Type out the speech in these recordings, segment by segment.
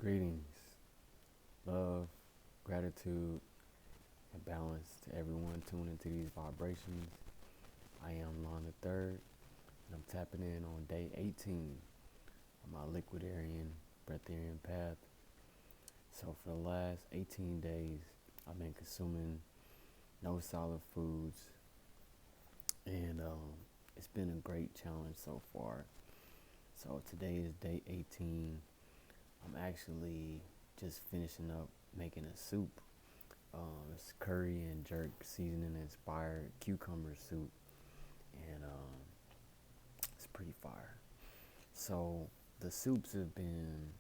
Greetings, love, gratitude, and balance to everyone tuning into these vibrations. I am LonTheThird, and I'm tapping in on day 18 of my Liquidarian, Breatharian path. So for the last 18 days, I've been consuming no solid foods, and it's been a great challenge so far. So today is day 18. I'm actually just finishing up making a soup. It's curry and jerk seasoning inspired cucumber soup, and it's pretty fire. So the soups have been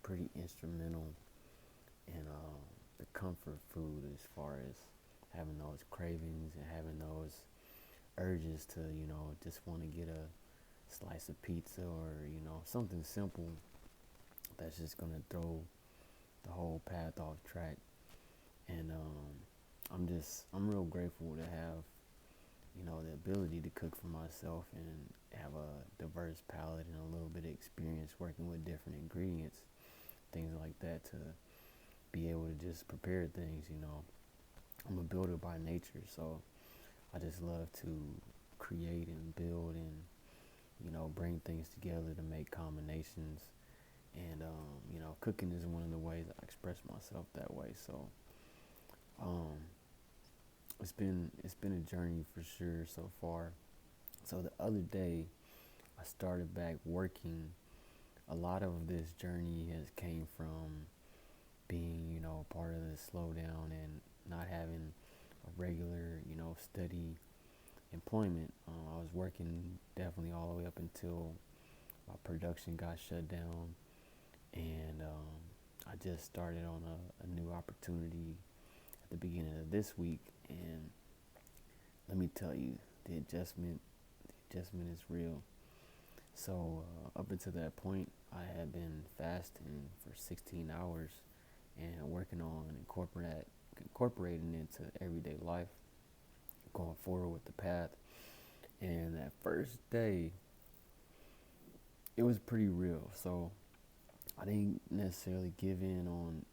pretty instrumental in the comfort food as far as having those cravings and having those urges to just want to get a slice of pizza or something simple that's just gonna throw the whole path off track. And I'm real grateful to have the ability to cook for myself and have a diverse palate and a little bit of experience working with different ingredients, things like that, to be able to just prepare things. I'm a builder by nature, so I just love to create and build and bring things together to make combinations. And cooking is one of the ways I express myself that way. So um, it's been a journey for sure so far. So the other day I started back working. A lot of this journey has came from being part of the slowdown and not having a regular steady employment. I was working definitely all the way up until my production got shut down, and I just started on a new opportunity at the beginning of this week. And let me tell you, the adjustment is real. So up until that point, I had been fasting for 16 hours and working on incorporating it into everyday life, going forward with the path. And that first day, it was pretty real. So I didn't necessarily give in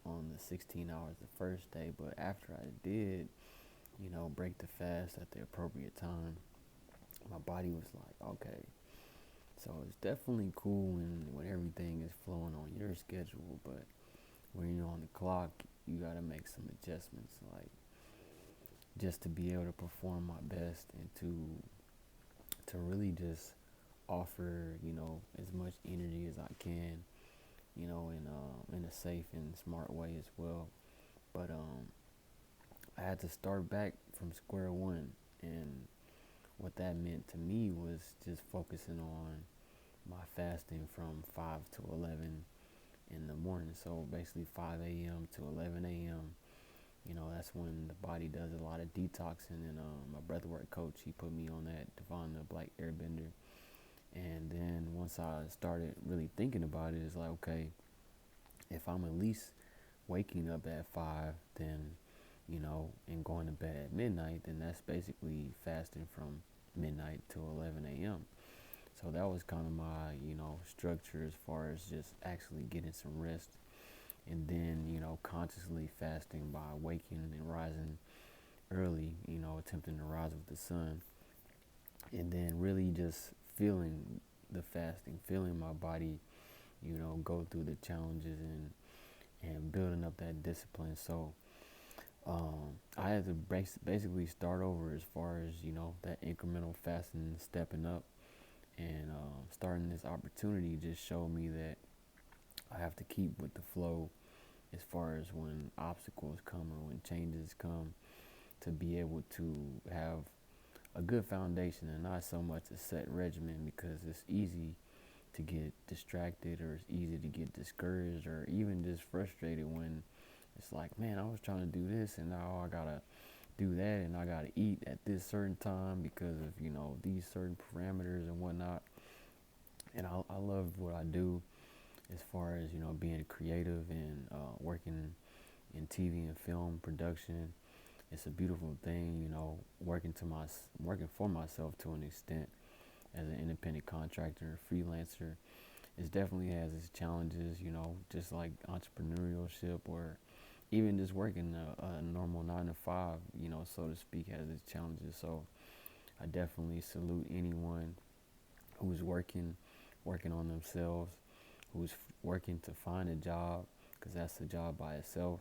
on the 16 hours the first day, but after I did, break the fast at the appropriate time, my body was like, okay. So it's definitely cool when everything is flowing on your schedule, but when you're on the clock, you gotta make some adjustments, like just to be able to perform my best and to really just offer as much energy as I can, in a safe and smart way as well. But I had to start back from square one, and what that meant to me was just focusing on my fasting from 5 to 11 in the morning. So basically 5 a.m. to 11 a.m. That's when the body does a lot of detoxing. And my breathwork coach, he put me on that Devon the Black Airbender. And then once I started really thinking about it, it's like, okay, if I'm at least waking up at 5, then and going to bed at midnight, then that's basically fasting from midnight to 11 a.m. So that was kind of my, structure as far as just actually getting some rest, and then, consciously fasting by waking and rising early, attempting to rise with the sun, and then really just feeling the fasting, feeling my body, go through the challenges and building up that discipline. So I had to basically start over as far as that incremental fasting, stepping up, and starting this opportunity just showed me that I have to keep with the flow as far as when obstacles come or when changes come, to be able to have a good foundation and not so much a set regimen, because it's easy to get distracted, or it's easy to get discouraged or even just frustrated when it's like, man, I was trying to do this and now I gotta do that, and I gotta eat at this certain time because of these certain parameters and whatnot. And I love what I do as far as being creative and working in TV and film production. It's a beautiful thing, working for myself to an extent as an independent contractor, freelancer, it definitely has its challenges, you know, just like entrepreneurship or even just working a normal 9 to 5, you know, so to speak, has its challenges. So I definitely salute anyone who's working on themselves, who's working to find a job, because that's a job by itself,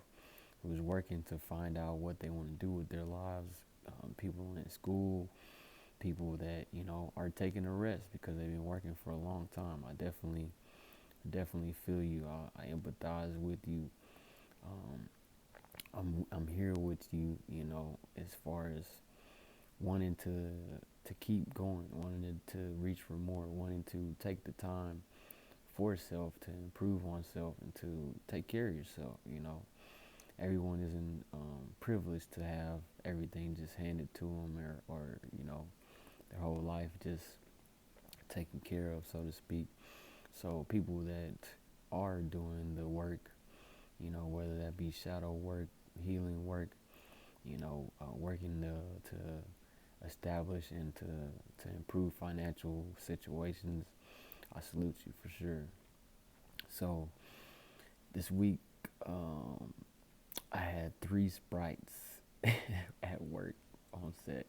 who's working to find out what they want to do with their lives, people in school, people that, you know, are taking a rest because they've been working for a long time. I definitely feel you. I empathize with you. Um, I'm here with you, you know, as far as wanting to keep going, wanting to reach for more, wanting to take the time for self to improve oneself and to take care of yourself. You know, everyone isn't privileged to have everything just handed to them, or you know, their whole life just taken care of, so to speak. So people that are doing the work, you know, whether that be shadow work, healing work, you know, working to establish and to improve financial situations, I salute you for sure. So this week, um, I had 3 sprites at work on set,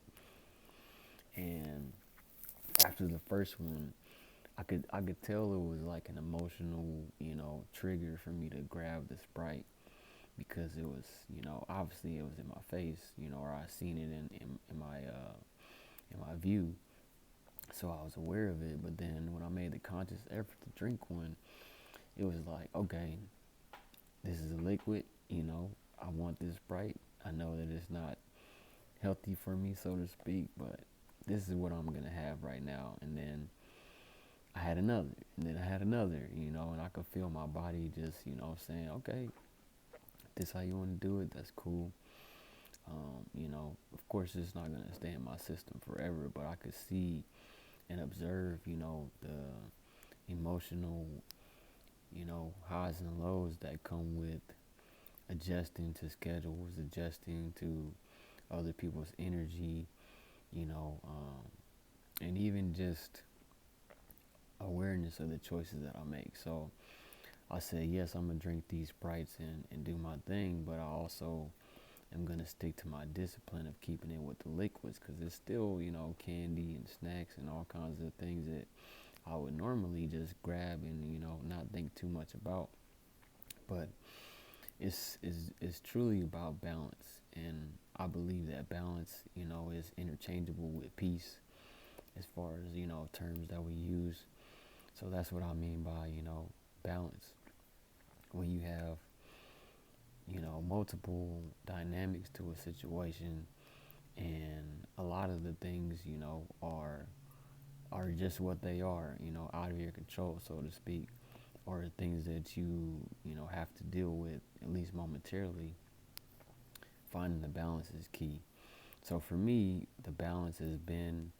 and after the first one, I could tell it was like an emotional, you know, trigger for me to grab the sprite because it was, you know, obviously it was in my face, you know, or I seen it in my view, so I was aware of it. But then when I made the conscious effort to drink one, it was like, okay, this is a liquid, you know, I want this Sprite. I know that it's not healthy for me, so to speak, but this is what I'm gonna have right now. And then I had another, and then I had another, you know, and I could feel my body just, you know, saying, okay, this how you want to do it, that's cool. You know, of course, it's not gonna stay in my system forever, but I could see and observe, you know, the emotional, you know, highs and lows that come with adjusting to schedules, adjusting to other people's energy, you know, and even just awareness of the choices that I make. So I said, yes, I'm gonna drink these Sprites and do my thing, but I also am gonna stick to my discipline of keeping it with the liquids, because it's still, you know, candy and snacks and all kinds of things that I would normally just grab and, you know, not think too much about. But it's truly about balance, and I believe that balance, you know, is interchangeable with peace as far as, you know, terms that we use. So that's what I mean by, you know, balance. When you have, you know, multiple dynamics to a situation, and a lot of the things, you know, are just what they are, you know, out of your control, so to speak, or things that you know, have to deal with at least momentarily. Finding the balance is key. So for me, the balance has been,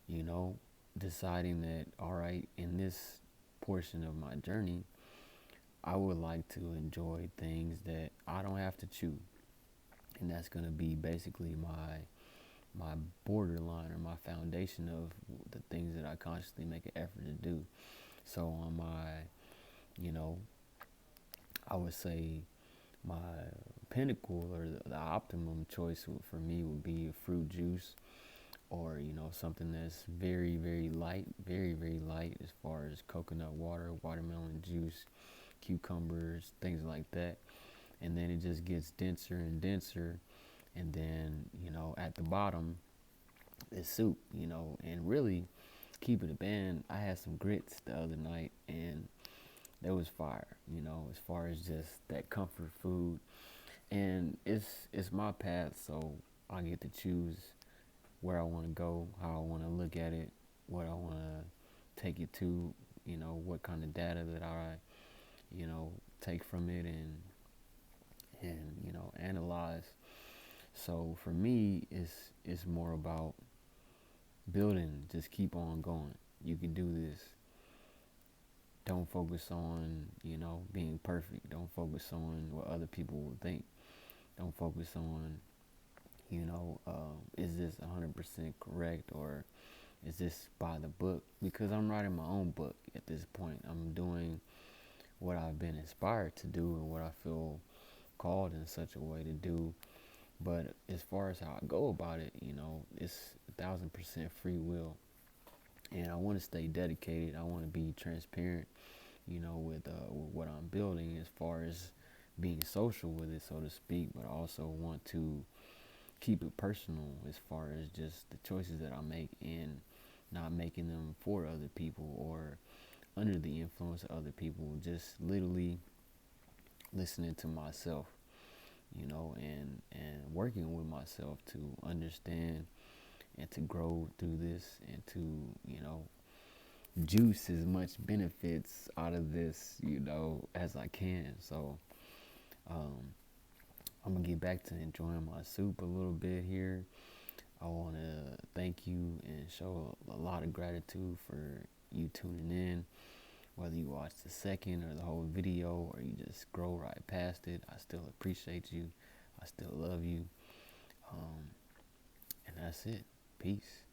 you know, deciding that, all right, in this portion of my journey, I would like to enjoy things that I don't have to chew. And that's going to be basically my borderline or my foundation of the things that I consciously make an effort to do. So on my, you know, I would say my pinnacle or the optimum choice for me would be a fruit juice, or, you know, something that's very, very light, very, very light, as far as coconut water, watermelon juice, cucumbers, things like that. And then it just gets denser and denser, and then, you know, at the bottom is soup, you know. And really, keep it a band, I had some grits the other night, and that was fire, you know, as far as just that comfort food. And it's my path, so I get to choose where I want to go, how I want to look at it, what I want to take it to, you know, what kind of data that I, you know, take from it, and you know, analyze. So for me, it's more about building. Just keep on going. You can do this. Don't focus on, you know, being perfect. Don't focus on what other people will think. Don't focus on, you know, is this 100% correct, or is this by the book? Because I'm writing my own book at this point. I'm doing what I've been inspired to do and what I feel called in such a way to do. But as far as how I go about it, it's 1,000% free will, and I want to stay dedicated. I want to be transparent, with what I'm building as far as being social with it, so to speak. But I also want to keep it personal as far as just the choices that I make and not making them for other people or under the influence of other people. Just literally listening to myself, and working with myself to understand and to grow through this and to, juice as much benefits out of this, as I can. So um, I'm gonna get back to enjoying my soup a little bit here. I want to thank you and show a lot of gratitude for you tuning in. Whether you watch the second or the whole video or you just scroll right past it, I still appreciate you. I still love you. And that's it. Peace.